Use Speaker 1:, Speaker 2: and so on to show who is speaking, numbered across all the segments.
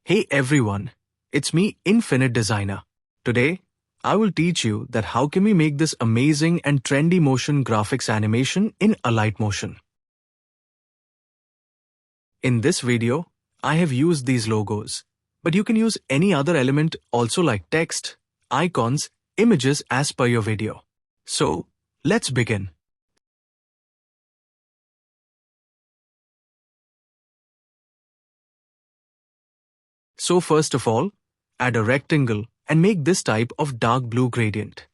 Speaker 1: Hey everyone, it's me Infinite Designer. Today, I will teach you that how can we make this amazing and trendy motion graphics animation in Alight Motion. In this video, I have used these logos, but you can use any other element also like text, icons, images as per your video. So, let's begin. So first of all, add a rectangle and make this type of dark blue gradient.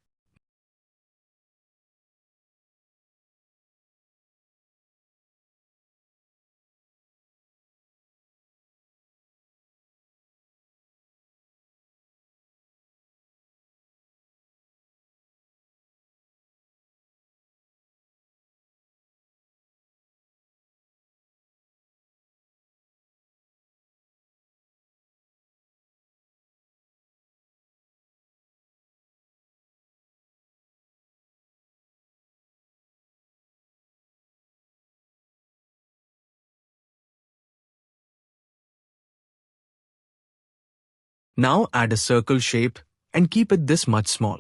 Speaker 1: Now add a circle shape and keep it this much small.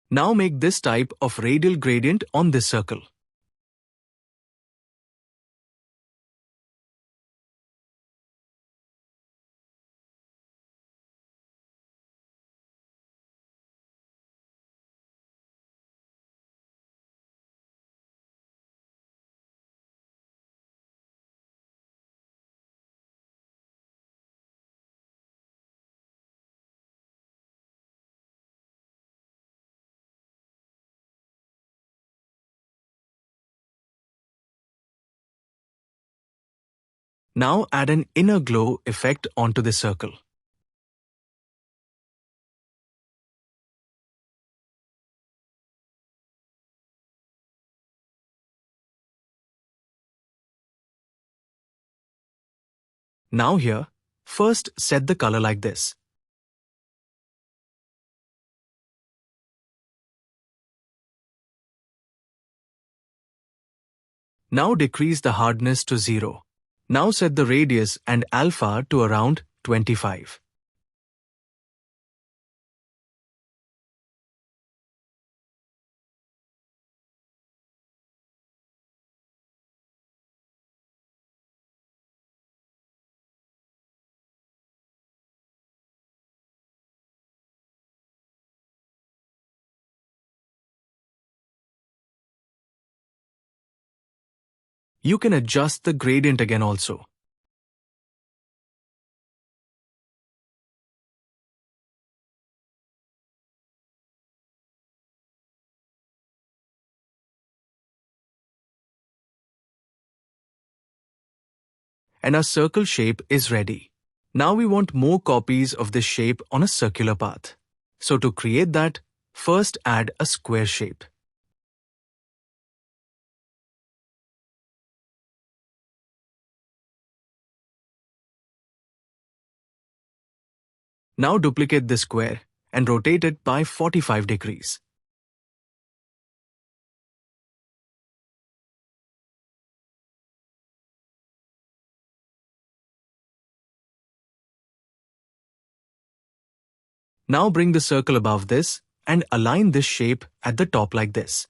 Speaker 1: Now make this type of radial gradient on this circle. Now add an inner glow effect onto the circle. Now here, first set the color like this. Now decrease the hardness to 0. Now set the radius and alpha to around 25. You can adjust the gradient again also. And our circle shape is ready. Now we want more copies of this shape on a circular path. So to create that, first add a square shape. Now duplicate this square and rotate it by 45 degrees. Now bring the circle above this and align this shape at the top like this.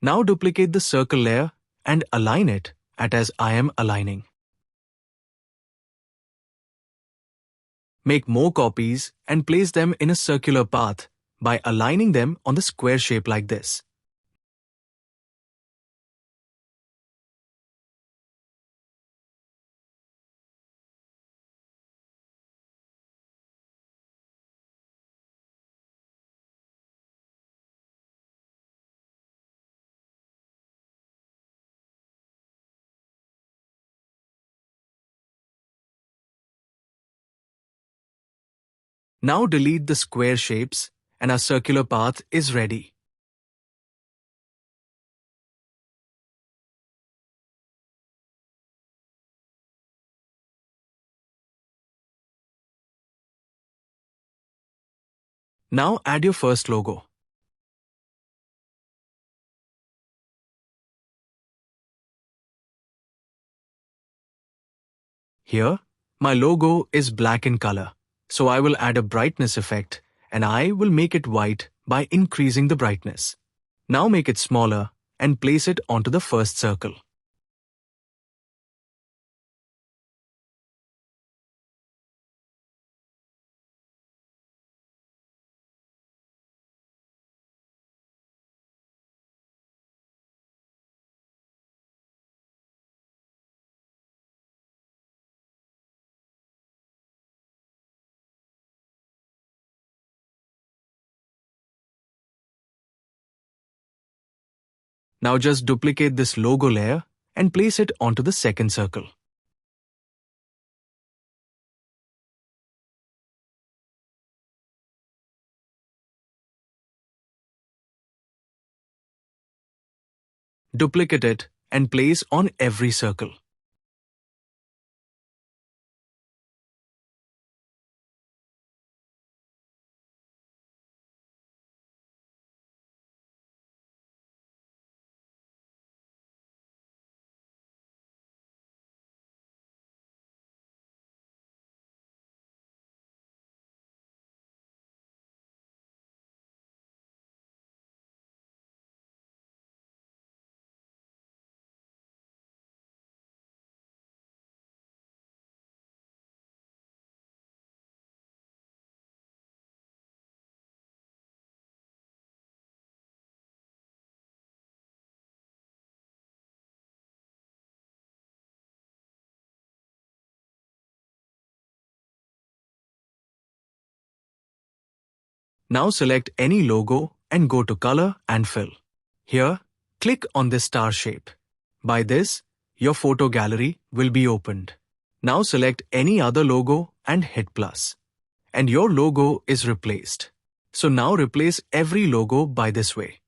Speaker 1: Now duplicate the circle layer and align it as I am aligning. Make more copies and place them in a circular path by aligning them on the square shape like this. Now delete the square shapes and our circular path is ready. Now add your first logo. Here, my logo is black in color, so I will add a brightness effect and I will make it white by increasing the brightness. Now make it smaller and place it onto the first circle. Now just duplicate this logo layer and place it onto the second circle. Duplicate it and place on every circle. Now select any logo and go to Color and Fill. Here, click on this star shape. By this, your photo gallery will be opened. Now select any other logo and hit plus. And your logo is replaced. So now replace every logo by this way.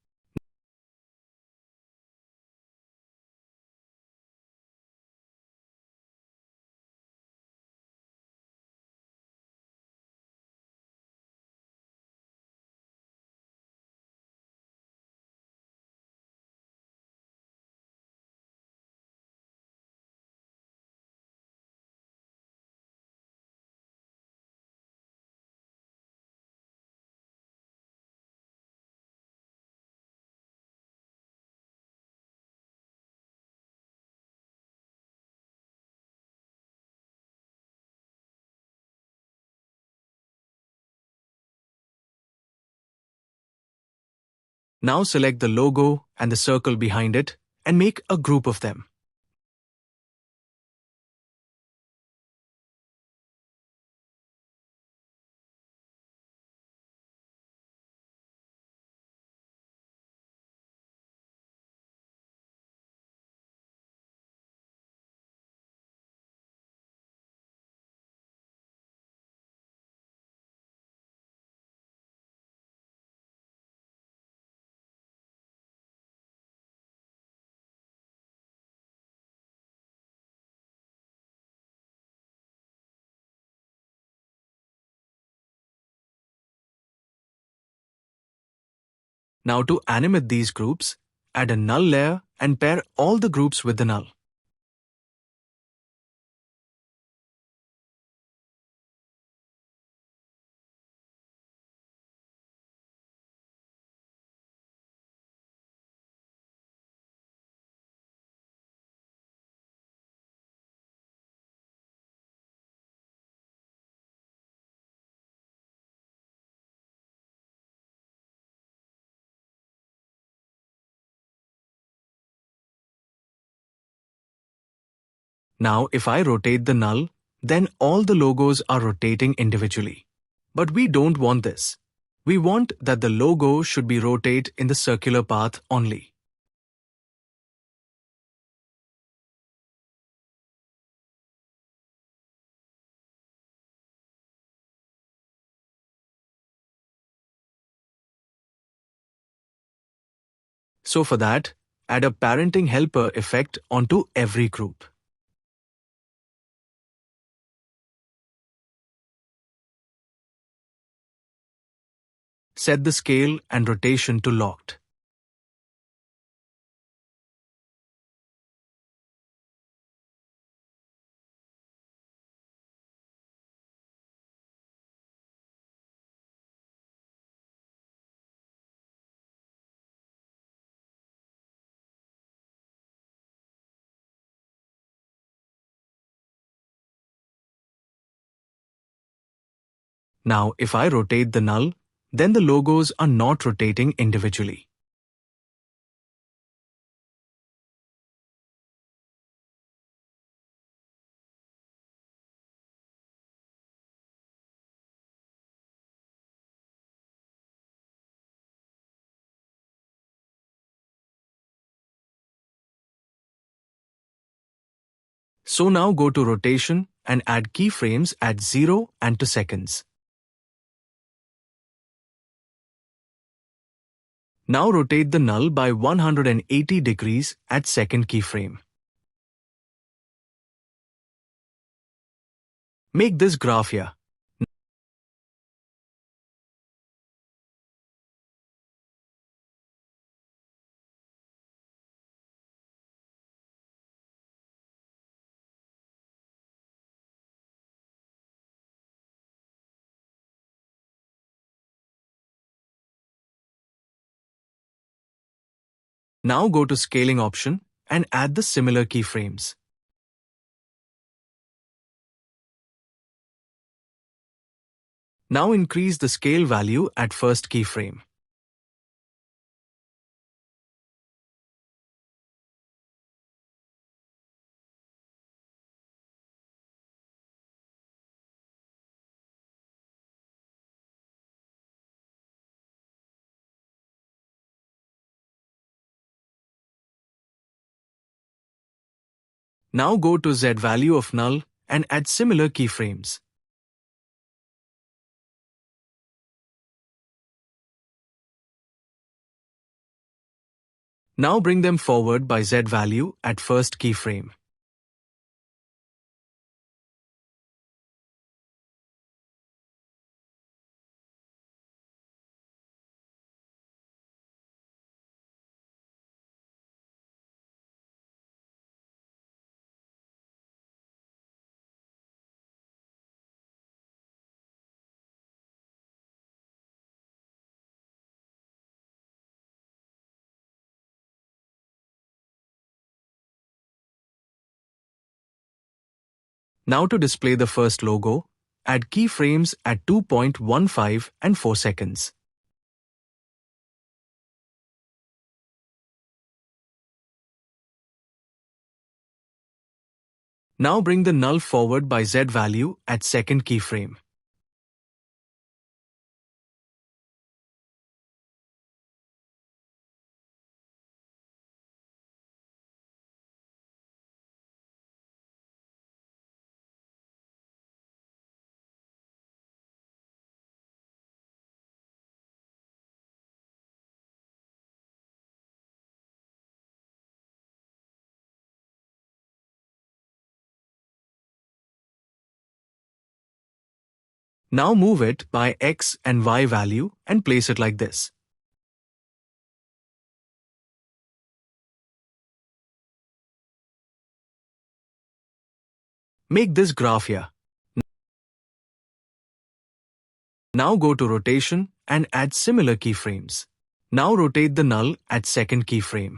Speaker 1: Now select the logo and the circle behind it and make a group of them. Now to animate these groups, add a null layer and pair all the groups with the null. Now if I rotate the null, then all the logos are rotating individually. But we don't want this. We want that the logo should be rotate in the circular path only. So for that, add a parenting helper effect onto every group. set the scale and rotation to locked. Now, if I rotate the null, then the logos are not rotating individually. So now go to rotation and add keyframes at 0 and 2 seconds. Now rotate the null by 180 degrees at second keyframe. Make this graph here. Now go to scaling option and add the similar keyframes. Now increase the scale value at first keyframe. Now go to Z value of null and add similar keyframes. Now bring them forward by Z value at first keyframe. Now to display the first logo, add keyframes at 2.15 and 4 seconds. Now bring the null forward by Z value at second keyframe. Now move it by X and Y value and place it like this. Make this graph here. Now go to rotation and add similar keyframes. Now rotate the null at second keyframe.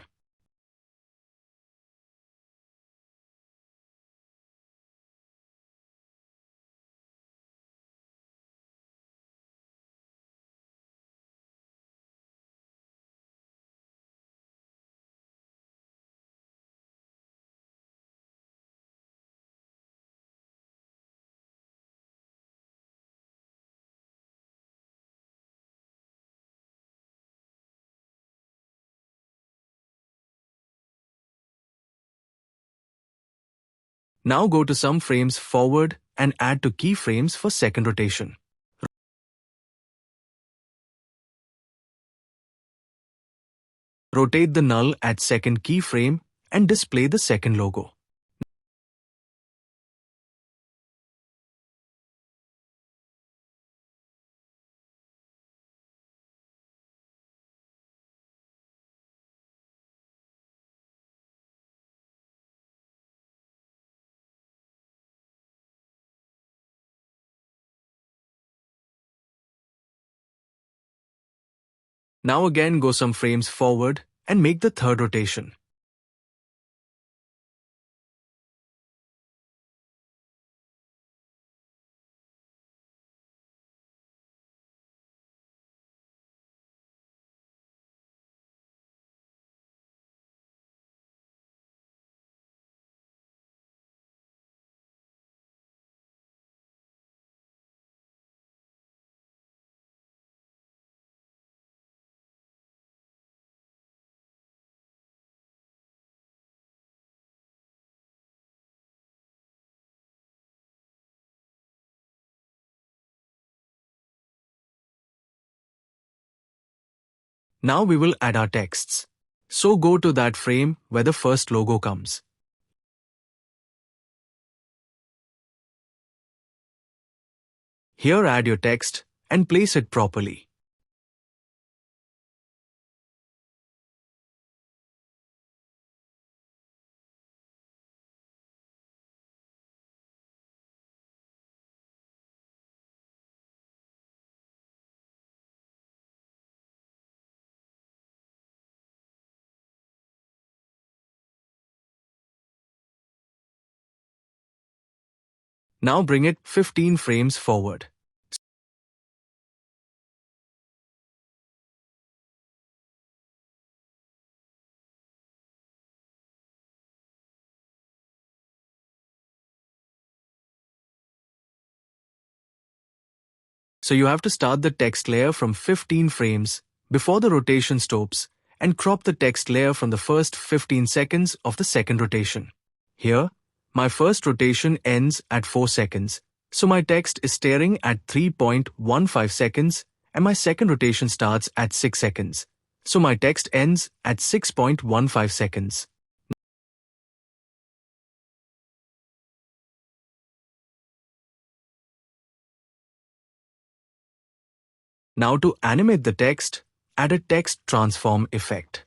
Speaker 1: Now go to some frames forward and add to keyframes for second rotation. Rotate the null at second keyframe and display the second logo. Now again go some frames forward and make the third rotation. Now we will add our texts. So go to that frame where the first logo comes. Here add your text and place it properly. Now bring it 15 frames forward. So you have to start the text layer from 15 frames before the rotation stops and crop the text layer from the first 15 seconds of the second rotation. Here, my first rotation ends at 4 seconds, so my text is staring at 3.15 seconds and my second rotation starts at 6 seconds, so my text ends at 6.15 seconds. Now to animate the text, add a text transform effect.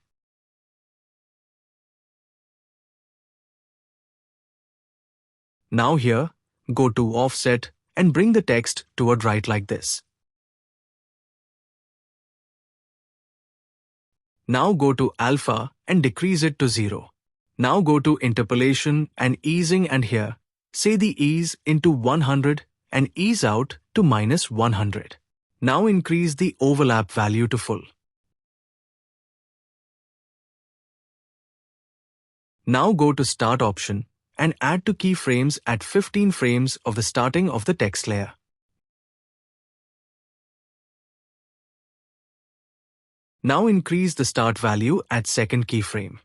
Speaker 1: Now here, go to offset and bring the text toward right like this. Now go to alpha and decrease it to 0. Now go to interpolation and easing and here, say the ease into 100 and ease out to minus 100. Now increase the overlap value to full. Now go to start option and add to keyframes at 15 frames of the starting of the text layer. Now increase the start value at second keyframe.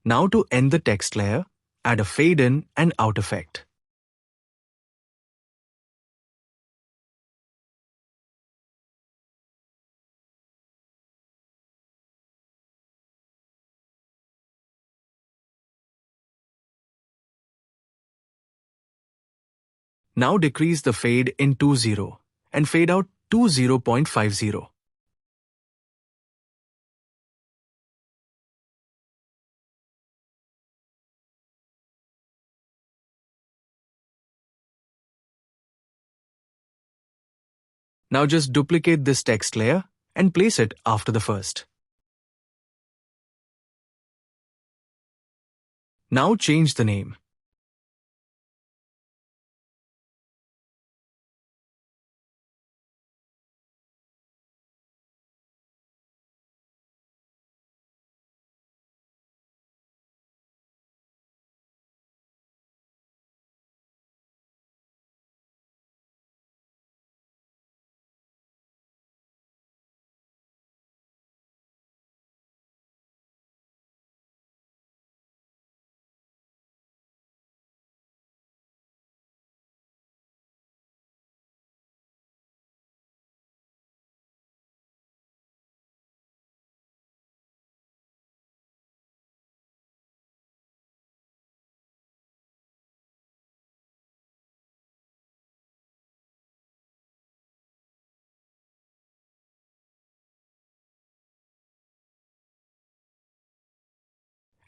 Speaker 1: Now to end the text layer, add a fade in and out effect. Now decrease the fade in to 0 and fade out to 0.50. Now just duplicate this text layer and place it after the first. Now change the name.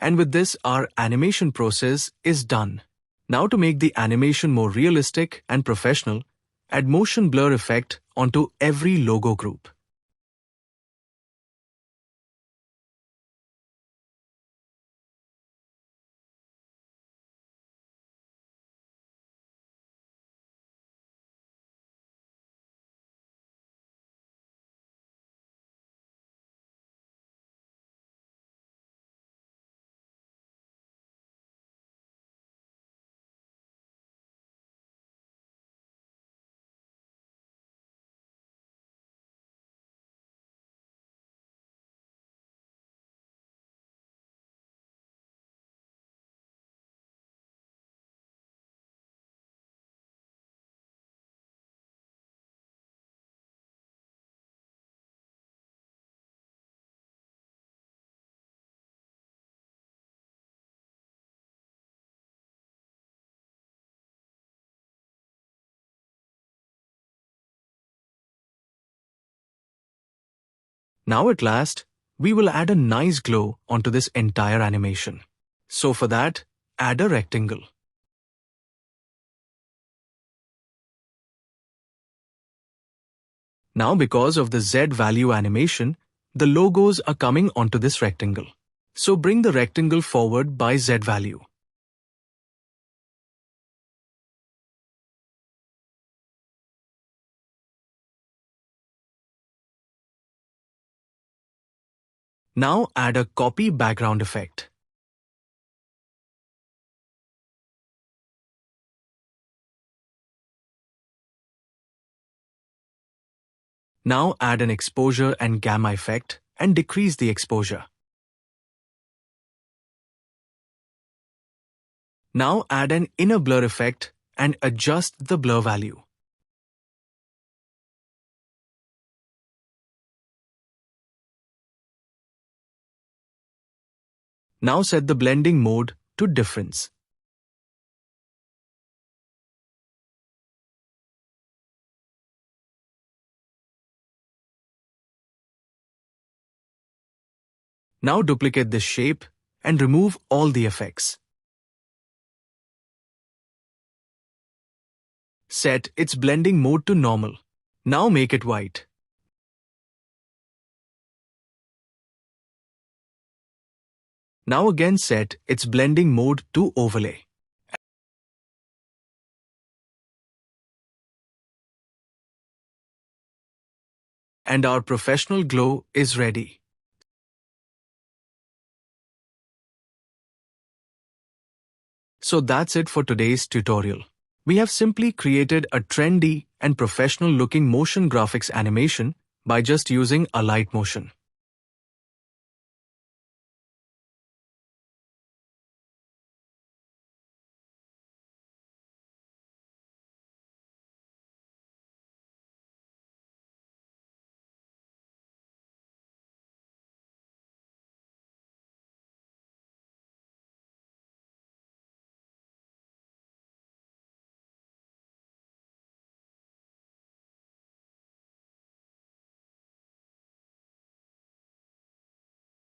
Speaker 1: And with this, our animation process is done. Now to make the animation more realistic and professional, add motion blur effect onto every logo group. Now at last, we will add a nice glow onto this entire animation. So for that, add a rectangle. Now because of the Z value animation, the logos are coming onto this rectangle. So bring the rectangle forward by Z value. Now add a copy background effect. Now add an exposure and gamma effect and decrease the exposure. Now add an inner blur effect and adjust the blur value. Now set the blending mode to difference. Now duplicate this shape and remove all the effects. Set its blending mode to normal. Now make it white. Now again set its blending mode to overlay. And our professional glow is ready. So that's it for today's tutorial. We have simply created a trendy and professional looking motion graphics animation by just using Alight Motion.